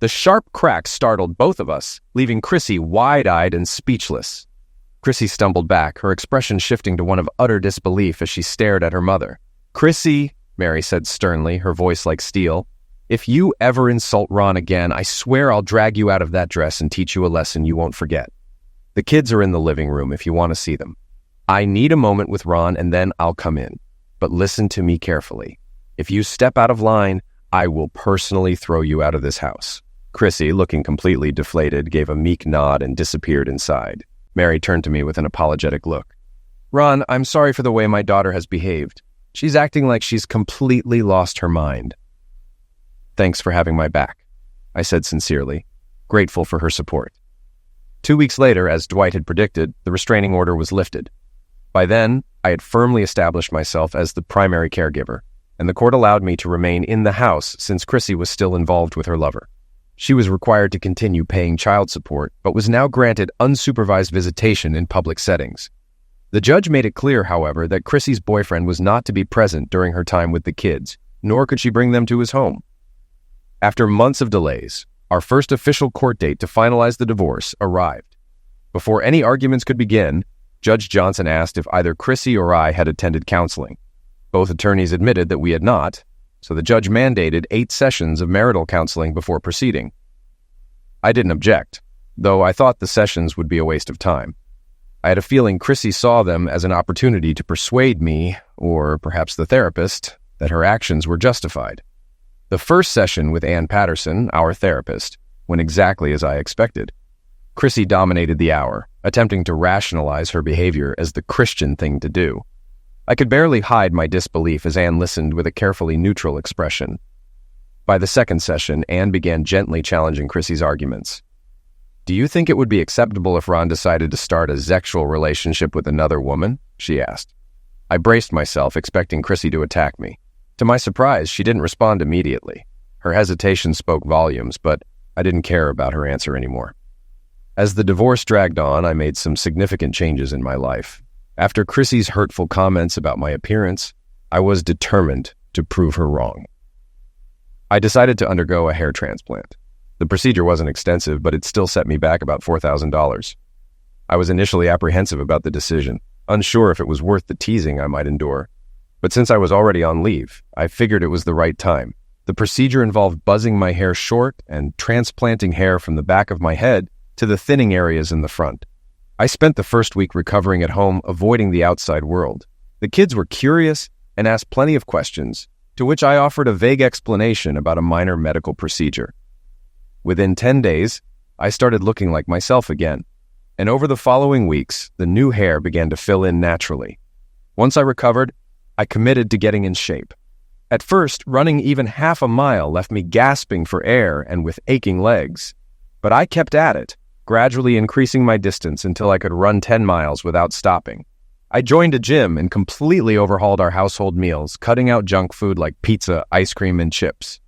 The sharp crack startled both of us, leaving Chrissy wide-eyed and speechless. Chrissy stumbled back, her expression shifting to one of utter disbelief as she stared at her mother. "Chrissy," Mary said sternly, her voice like steel, "if you ever insult Ron again, I swear I'll drag you out of that dress and teach you a lesson you won't forget. The kids are in the living room if you want to see them. I need a moment with Ron and then I'll come in. But listen to me carefully. If you step out of line, I will personally throw you out of this house." Chrissy, looking completely deflated, gave a meek nod and disappeared inside. Mary turned to me with an apologetic look. "Ron, I'm sorry for the way my daughter has behaved. She's acting like she's completely lost her mind." "Thanks for having my back," I said sincerely, grateful for her support. 2 weeks later, as Dwight had predicted, the restraining order was lifted. By then, I had firmly established myself as the primary caregiver, and the court allowed me to remain in the house since Chrissy was still involved with her lover. She was required to continue paying child support, but was now granted unsupervised visitation in public settings. The judge made it clear, however, that Chrissy's boyfriend was not to be present during her time with the kids, nor could she bring them to his home. After months of delays, our first official court date to finalize the divorce arrived. Before any arguments could begin, Judge Johnson asked if either Chrissy or I had attended counseling. Both attorneys admitted that we had not, so the judge mandated 8 sessions of marital counseling before proceeding. I didn't object, though I thought the sessions would be a waste of time. I had a feeling Chrissy saw them as an opportunity to persuade me, or perhaps the therapist, that her actions were justified. The first session with Ann Patterson, our therapist, went exactly as I expected. Chrissy dominated the hour, attempting to rationalize her behavior as the Christian thing to do. I could barely hide my disbelief as Ann listened with a carefully neutral expression. By the second session, Ann began gently challenging Chrissy's arguments. "Do you think it would be acceptable if Ron decided to start a sexual relationship with another woman?" she asked. I braced myself, expecting Chrissy to attack me. To my surprise, she didn't respond immediately. Her hesitation spoke volumes, but I didn't care about her answer anymore. As the divorce dragged on, I made some significant changes in my life. After Chrissy's hurtful comments about my appearance, I was determined to prove her wrong. I decided to undergo a hair transplant. The procedure wasn't extensive, but it still set me back about $4,000. I was initially apprehensive about the decision, unsure if it was worth the teasing I might endure. But since I was already on leave, I figured it was the right time. The procedure involved buzzing my hair short and transplanting hair from the back of my head to the thinning areas in the front. I spent the first week recovering at home, avoiding the outside world. The kids were curious and asked plenty of questions, to which I offered a vague explanation about a minor medical procedure. Within 10 days, I started looking like myself again. and over the following weeks, the new hair began to fill in naturally. Once I recovered, I committed to getting in shape. At first, running even half a mile left me gasping for air and with aching legs. But I kept at it, gradually increasing my distance until I could run 10 miles without stopping. I joined a gym and completely overhauled our household meals, cutting out junk food like pizza, ice cream, and chips.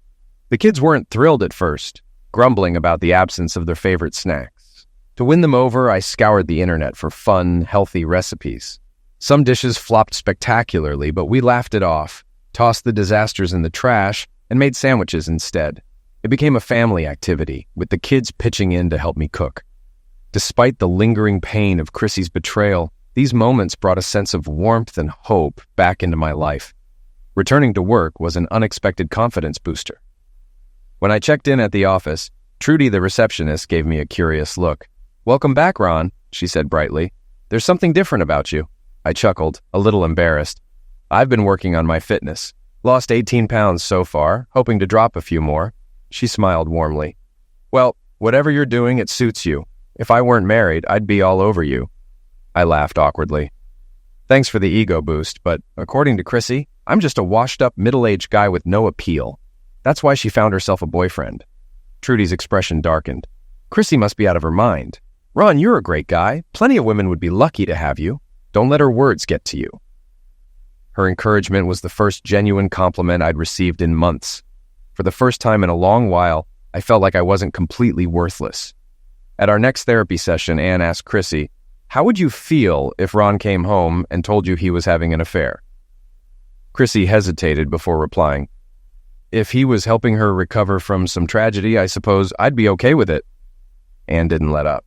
The kids weren't thrilled at first, grumbling about the absence of their favorite snacks. To win them over, I scoured the internet for fun, healthy recipes. Some dishes flopped spectacularly, but we laughed it off, tossed the disasters in the trash, and made sandwiches instead. It became a family activity, with the kids pitching in to help me cook. Despite the lingering pain of Chrissy's betrayal, these moments brought a sense of warmth and hope back into my life. Returning to work was an unexpected confidence booster. When I checked in at the office, Trudy, the receptionist, gave me a curious look. "Welcome back, Ron," she said brightly. "There's something different about you." I chuckled, a little embarrassed. "I've been working on my fitness. Lost 18 pounds so far, hoping to drop a few more." She smiled warmly. "Well, whatever you're doing, it suits you. If I weren't married, I'd be all over you." I laughed awkwardly. "Thanks for the ego boost, but according to Chrissy, I'm just a washed-up middle-aged guy with no appeal. That's why she found herself a boyfriend." Trudy's expression darkened. "Chrissy must be out of her mind. Ron, you're a great guy. Plenty of women would be lucky to have you. Don't let her words get to you." Her encouragement was the first genuine compliment I'd received in months. For the first time in a long while, I felt like I wasn't completely worthless. At our next therapy session, Anne asked Chrissy, "How would you feel if Ron came home and told you he was having an affair?" Chrissy hesitated before replying. "If he was helping her recover from some tragedy, I suppose I'd be okay with it." Anne didn't let up.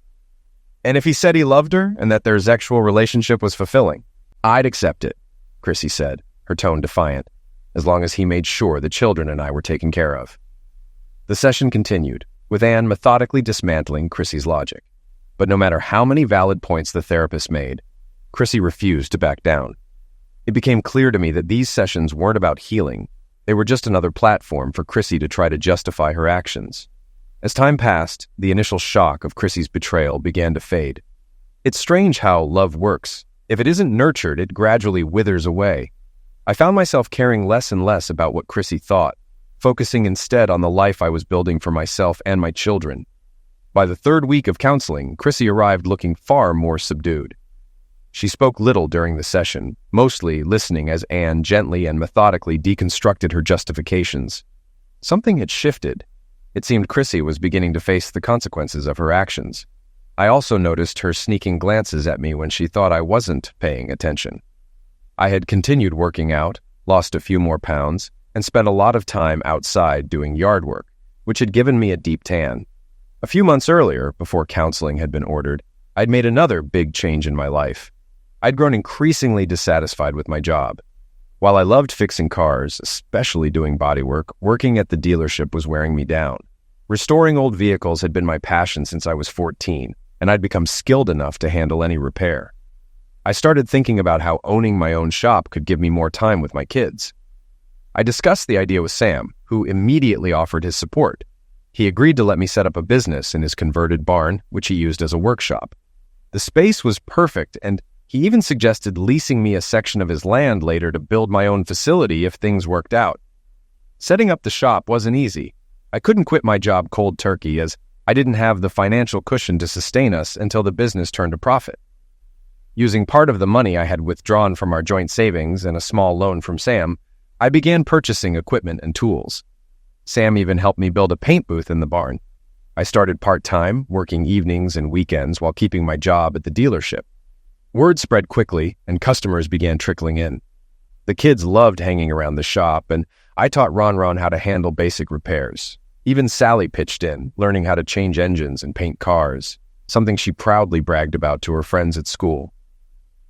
"And if he said he loved her and that their sexual relationship was fulfilling?" "I'd accept it," Chrissy said, her tone defiant, as long as he made sure the children and I were taken care of. The session continued, with Anne methodically dismantling Chrissy's logic. But no matter how many valid points the therapist made, Chrissy refused to back down. It became clear to me that these sessions weren't about healing. They were just another platform for Chrissy to try to justify her actions. As time passed, the initial shock of Chrissy's betrayal began to fade. It's strange how love works. If it isn't nurtured, it gradually withers away. I found myself caring less and less about what Chrissy thought, focusing instead on the life I was building for myself and my children. By the third week of counseling, Chrissy arrived looking far more subdued. She spoke little during the session, mostly listening as Anne gently and methodically deconstructed her justifications. Something had shifted. It seemed Chrissy was beginning to face the consequences of her actions. I also noticed her sneaking glances at me when she thought I wasn't paying attention. I had continued working out, lost a few more pounds, and spent a lot of time outside doing yard work, which had given me a deep tan. A few months earlier, before counseling had been ordered, I'd made another big change in my life. I'd grown increasingly dissatisfied with my job. While I loved fixing cars, especially doing bodywork, working at the dealership was wearing me down. Restoring old vehicles had been my passion since I was 14, and I'd become skilled enough to handle any repair. I started thinking about how owning my own shop could give me more time with my kids. I discussed the idea with Sam, who immediately offered his support. He agreed to let me set up a business in his converted barn, which he used as a workshop. The space was perfect, and he even suggested leasing me a section of his land later to build my own facility if things worked out. Setting up the shop wasn't easy. I couldn't quit my job cold turkey, as I didn't have the financial cushion to sustain us until the business turned a profit. Using part of the money I had withdrawn from our joint savings and a small loan from Sam, I began purchasing equipment and tools. Sam even helped me build a paint booth in the barn. I started part-time, working evenings and weekends while keeping my job at the dealership. Word spread quickly, and customers began trickling in. The kids loved hanging around the shop, and I taught Ron how to handle basic repairs. Even Sally pitched in, learning how to change engines and paint cars, something she proudly bragged about to her friends at school.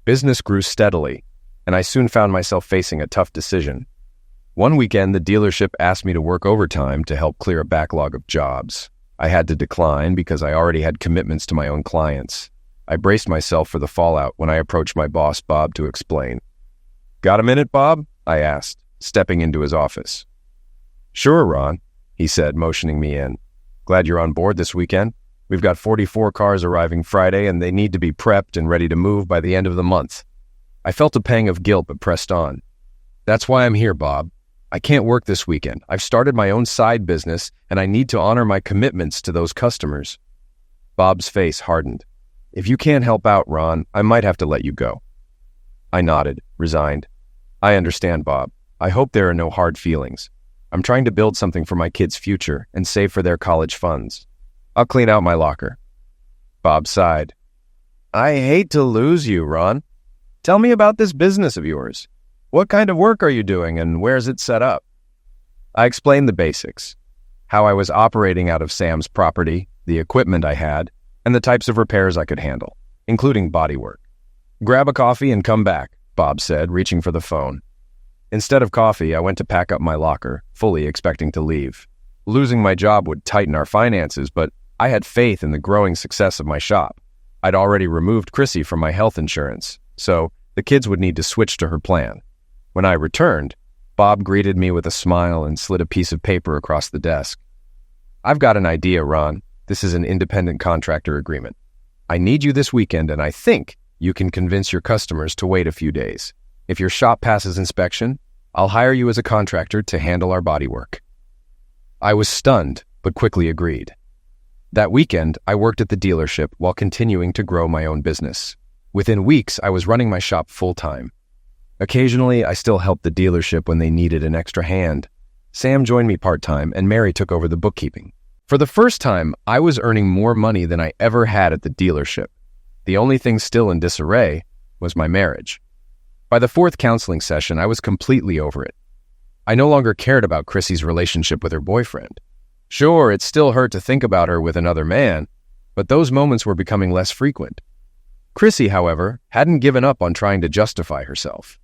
Business grew steadily, and I soon found myself facing a tough decision. One weekend, the dealership asked me to work overtime to help clear a backlog of jobs. I had to decline because I already had commitments to my own clients. I braced myself for the fallout when I approached my boss, Bob, to explain. "Got a minute, Bob?" I asked, stepping into his office. "Sure, Ron," he said, motioning me in. "Glad you're on board this weekend." We've got 44 cars arriving Friday, and they need to be prepped and ready to move by the end of the month. I felt a pang of guilt but pressed on. That's why I'm here, Bob. I can't work this weekend. I've started my own side business, and I need to honor my commitments to those customers. Bob's face hardened. If you can't help out, Ron, I might have to let you go. I nodded, resigned. I understand, Bob. I hope there are no hard feelings. I'm trying to build something for my kids' future and save for their college funds. I'll clean out my locker. Bob sighed. I hate to lose you, Ron. Tell me about this business of yours. What kind of work are you doing and where's it set up? I explained the basics. How I was operating out of Sam's property, the equipment I had, and the types of repairs I could handle, including bodywork. Grab a coffee and come back, Bob said, reaching for the phone. Instead of coffee, I went to pack up my locker, fully expecting to leave. Losing my job would tighten our finances, but I had faith in the growing success of my shop. I'd already removed Chrissy from my health insurance, so the kids would need to switch to her plan. When I returned, Bob greeted me with a smile and slid a piece of paper across the desk. I've got an idea, Ron. This is an independent contractor agreement. I need you this weekend, and I think you can convince your customers to wait a few days. If your shop passes inspection, I'll hire you as a contractor to handle our bodywork. I was stunned, but quickly agreed. That weekend, I worked at the dealership while continuing to grow my own business. Within weeks, I was running my shop full-time. Occasionally, I still helped the dealership when they needed an extra hand. Sam joined me part-time, and Mary took over the bookkeeping. For the first time, I was earning more money than I ever had at the dealership. The only thing still in disarray was my marriage. By the fourth counseling session, I was completely over it. I no longer cared about Chrissy's relationship with her boyfriend. Sure, it still hurt to think about her with another man, but those moments were becoming less frequent. Chrissy, however, hadn't given up on trying to justify herself.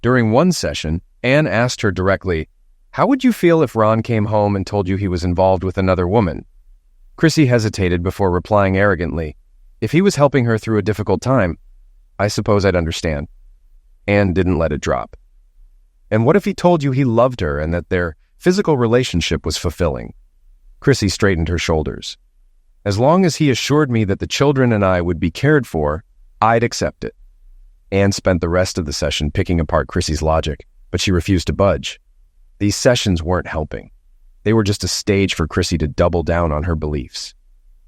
During one session, Anne asked her directly, "How would you feel if Ron came home and told you he was involved with another woman?" Chrissy hesitated before replying arrogantly, "If he was helping her through a difficult time, I suppose I'd understand." Anne didn't let it drop. "And what if he told you he loved her and that their physical relationship was fulfilling?" Chrissy straightened her shoulders. "As long as he assured me that the children and I would be cared for, I'd accept it." Anne spent the rest of the session picking apart Chrissy's logic, but she refused to budge. These sessions weren't helping. They were just a stage for Chrissy to double down on her beliefs.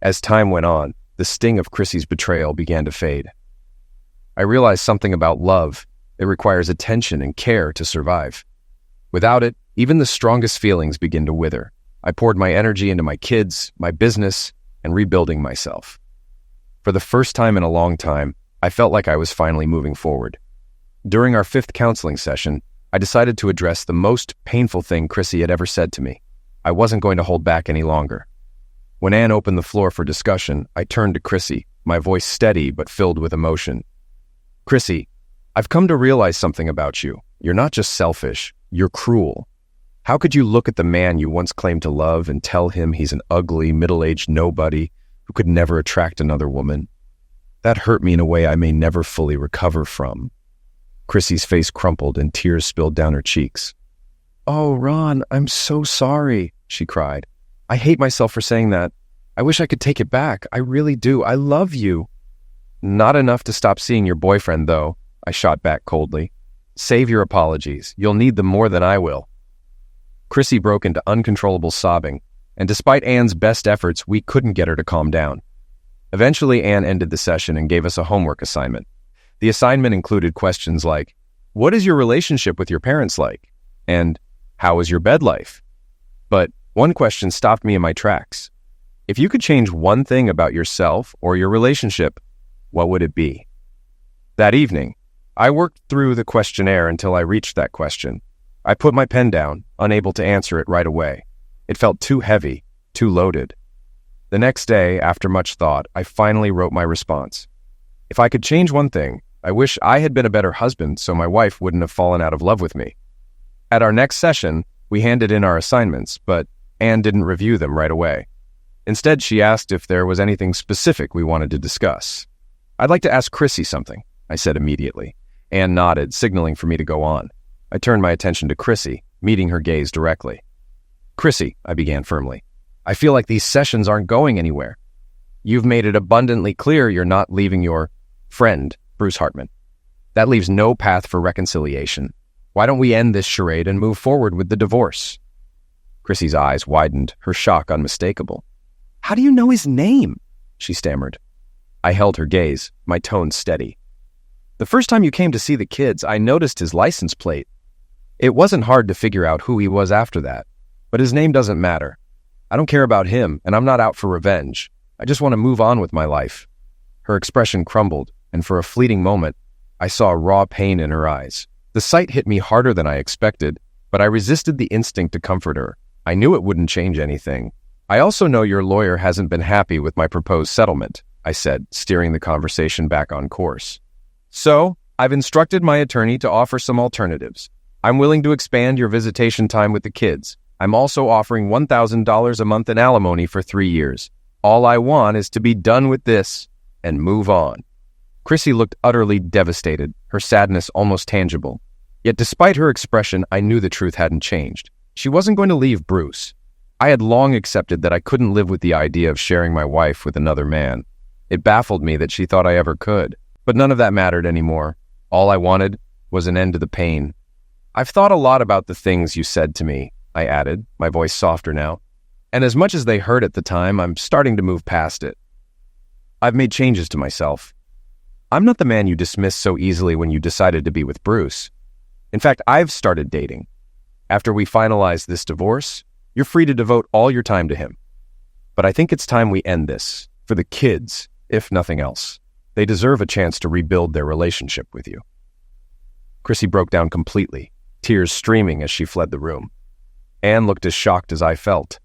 As time went on, the sting of Chrissy's betrayal began to fade. I realized something about love. It requires attention and care to survive. Without it, even the strongest feelings begin to wither. I poured my energy into my kids, my business, and rebuilding myself. For the first time in a long time, I felt like I was finally moving forward. During our fifth counseling session, I decided to address the most painful thing Chrissy had ever said to me. I wasn't going to hold back any longer. When Anne opened the floor for discussion, I turned to Chrissy, my voice steady but filled with emotion. "Chrissy, I've come to realize something about you. You're not just selfish, you're cruel. How could you look at the man you once claimed to love and tell him he's an ugly, middle-aged nobody who could never attract another woman? That hurt me in a way I may never fully recover from." Chrissy's face crumpled and tears spilled down her cheeks. "Oh, Ron, I'm so sorry," she cried. "I hate myself for saying that. I wish I could take it back. I really do. I love you." "Not enough to stop seeing your boyfriend, though," I shot back coldly. "Save your apologies. You'll need them more than I will." Chrissy broke into uncontrollable sobbing, and despite Anne's best efforts, we couldn't get her to calm down. Eventually, Anne ended the session and gave us a homework assignment. The assignment included questions like, "What is your relationship with your parents like?" and "How is your bed life?" But one question stopped me in my tracks. If you could change one thing about yourself or your relationship, what would it be? That evening, I worked through the questionnaire until I reached that question. I put my pen down, unable to answer it right away. It felt too heavy, too loaded. The next day, after much thought, I finally wrote my response. If I could change one thing, I wish I had been a better husband so my wife wouldn't have fallen out of love with me. At our next session, we handed in our assignments, but Anne didn't review them right away. Instead, she asked if there was anything specific we wanted to discuss. "I'd like to ask Chrissy something," I said immediately. Anne nodded, signaling for me to go on. I turned my attention to Chrissy, meeting her gaze directly. "Chrissy," I began firmly, "I feel like these sessions aren't going anywhere." You've made it abundantly clear you're not leaving your friend, Bruce Hartman. That leaves no path for reconciliation. Why don't we end this charade and move forward with the divorce?" Chrissy's eyes widened, her shock unmistakable. "How do you know his name?" she stammered. I held her gaze, my tone steady. "The first time you came to see the kids, I noticed his license plate. It wasn't hard to figure out who he was after that, but his name doesn't matter. I don't care about him, and I'm not out for revenge. I just want to move on with my life." Her expression crumbled, and for a fleeting moment, I saw raw pain in her eyes. The sight hit me harder than I expected, but I resisted the instinct to comfort her. I knew it wouldn't change anything. "I also know your lawyer hasn't been happy with my proposed settlement," I said, steering the conversation back on course. "So, I've instructed my attorney to offer some alternatives. I'm willing to expand your visitation time with the kids. I'm also offering $1,000 a month in alimony for 3 years. All I want is to be done with this and move on." Chrissy looked utterly devastated, her sadness almost tangible. Yet despite her expression, I knew the truth hadn't changed. She wasn't going to leave Bruce. I had long accepted that I couldn't live with the idea of sharing my wife with another man. It baffled me that she thought I ever could. But none of that mattered anymore. All I wanted was an end to the pain. "I've thought a lot about the things you said to me," I added, my voice softer now. "And as much as they hurt at the time, I'm starting to move past it. I've made changes to myself. I'm not the man you dismissed so easily when you decided to be with Bruce. In fact, I've started dating. After we finalize this divorce, you're free to devote all your time to him. But I think it's time we end this, for the kids, if nothing else. They deserve a chance to rebuild their relationship with you." Chrissy broke down completely, tears streaming as she fled the room. Anne looked as shocked as I felt.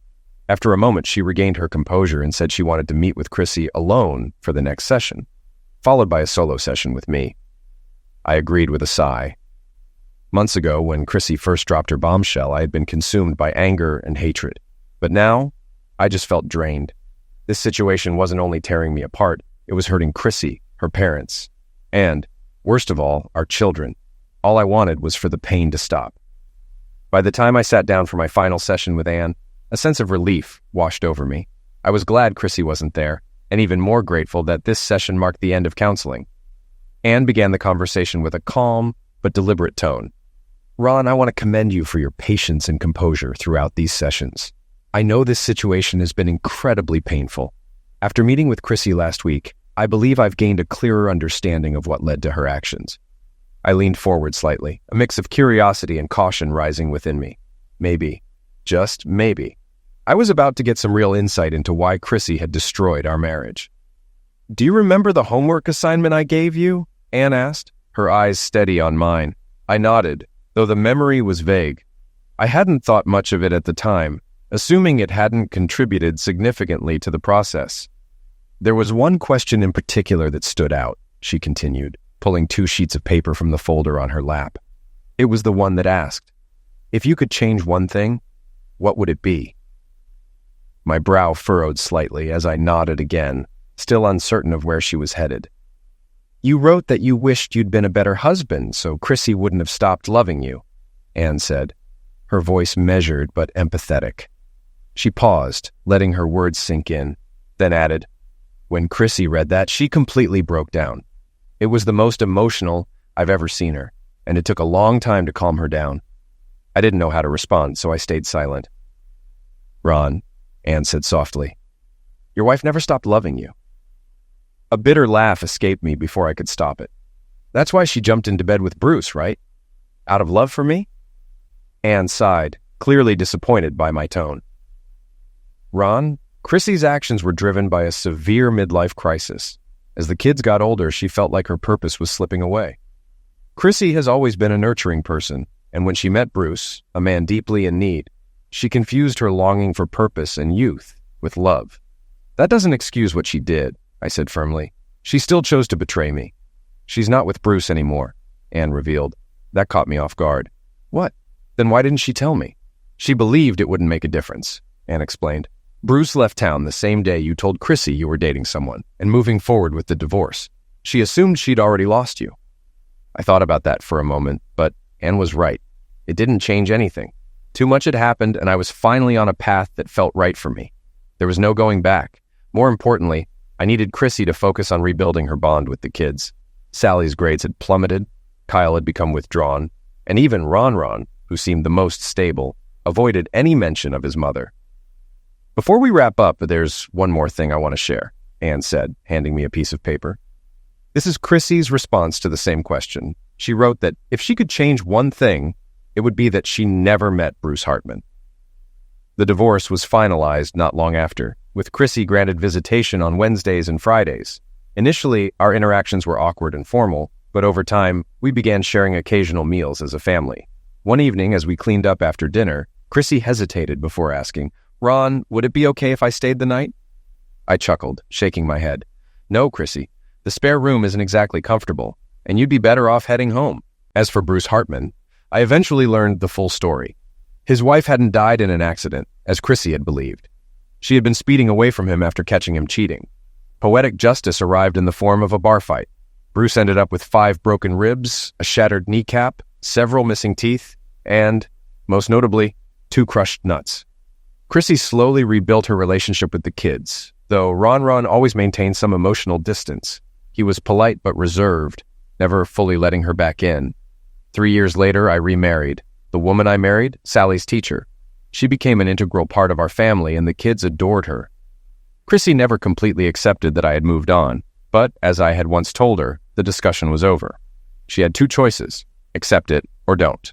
After a moment, she regained her composure and said she wanted to meet with Chrissy alone for the next session, followed by a solo session with me. I agreed with a sigh. Months ago, when Chrissy first dropped her bombshell, I had been consumed by anger and hatred. But now, I just felt drained. This situation wasn't only tearing me apart, it was hurting Chrissy, her parents, and, worst of all, our children. All I wanted was for the pain to stop. By the time I sat down for my final session with Anne, a sense of relief washed over me. I was glad Chrissy wasn't there, and even more grateful that this session marked the end of counseling. Anne began the conversation with a calm but deliberate tone. "Ron, I want to commend you for your patience and composure throughout these sessions. I know this situation has been incredibly painful. After meeting with Chrissy last week, I believe I've gained a clearer understanding of what led to her actions." I leaned forward slightly, a mix of curiosity and caution rising within me. Maybe, just maybe, I was about to get some real insight into why Chrissy had destroyed our marriage. "Do you remember the homework assignment I gave you?" Anne asked, her eyes steady on mine. I nodded, though the memory was vague. I hadn't thought much of it at the time, assuming it hadn't contributed significantly to the process. "There was one question in particular that stood out," she continued, pulling 2 sheets of paper from the folder on her lap. "It was the one that asked, if you could change one thing, what would it be?" My brow furrowed slightly as I nodded again, still uncertain of where she was headed. "You wrote that you wished you'd been a better husband so Chrissy wouldn't have stopped loving you," Anne said, her voice measured but empathetic. She paused, letting her words sink in, then added, "When Chrissy read that, she completely broke down. It was the most emotional I've ever seen her, and it took a long time to calm her down. I didn't know how to respond, so I stayed silent." "Ron," Anne said softly, "your wife never stopped loving you." A bitter laugh escaped me before I could stop it. "That's why she jumped into bed with Bruce, right? Out of love for me?" Anne sighed, clearly disappointed by my tone. "Ron, Chrissy's actions were driven by a severe midlife crisis. As the kids got older, she felt like her purpose was slipping away. Chrissy has always been a nurturing person, and when she met Bruce, a man deeply in need, she confused her longing for purpose and youth with love. That doesn't excuse what she did," I said firmly. "She still chose to betray me. She's not with Bruce anymore," Anne revealed. That caught me off guard. "What? Then why didn't she tell me?" "She believed it wouldn't make a difference," Anne explained. "Bruce left town the same day you told Chrissy you were dating someone and moving forward with the divorce. She assumed she'd already lost you." I thought about that for a moment, but Anne was right. It didn't change anything. Too much had happened, and I was finally on a path that felt right for me. There was no going back. More importantly, I needed Chrissy to focus on rebuilding her bond with the kids. Sally's grades had plummeted, Kyle had become withdrawn, and even Ron, who seemed the most stable, avoided any mention of his mother. "Before we wrap up, there's one more thing I want to share," Anne said, handing me a piece of paper. This is Chrissy's response to the same question. She wrote that if she could change one thing, it would be that she never met Bruce Hartman. The divorce was finalized not long after, with Chrissy granted visitation on Wednesdays and Fridays. Initially, our interactions were awkward and formal, but over time, we began sharing occasional meals as a family. One evening, as we cleaned up after dinner, Chrissy hesitated before asking, "Ron, would it be okay if I stayed the night?" I chuckled, shaking my head. "No, Chrissy, the spare room isn't exactly comfortable, and you'd be better off heading home." As for Bruce Hartman, I eventually learned the full story. His wife hadn't died in an accident, as Chrissy had believed. She had been speeding away from him after catching him cheating. Poetic justice arrived in the form of a bar fight. Bruce ended up with 5 broken ribs, a shattered kneecap, several missing teeth, and, most notably, 2 crushed nuts. Chrissy slowly rebuilt her relationship with the kids, though Ron always maintained some emotional distance. He was polite but reserved, never fully letting her back in. 3 years later, I remarried. The woman I married, Sally's teacher. She became an integral part of our family, and the kids adored her. Chrissy never completely accepted that I had moved on, but as I had once told her, the discussion was over. She had 2 choices: accept it or don't.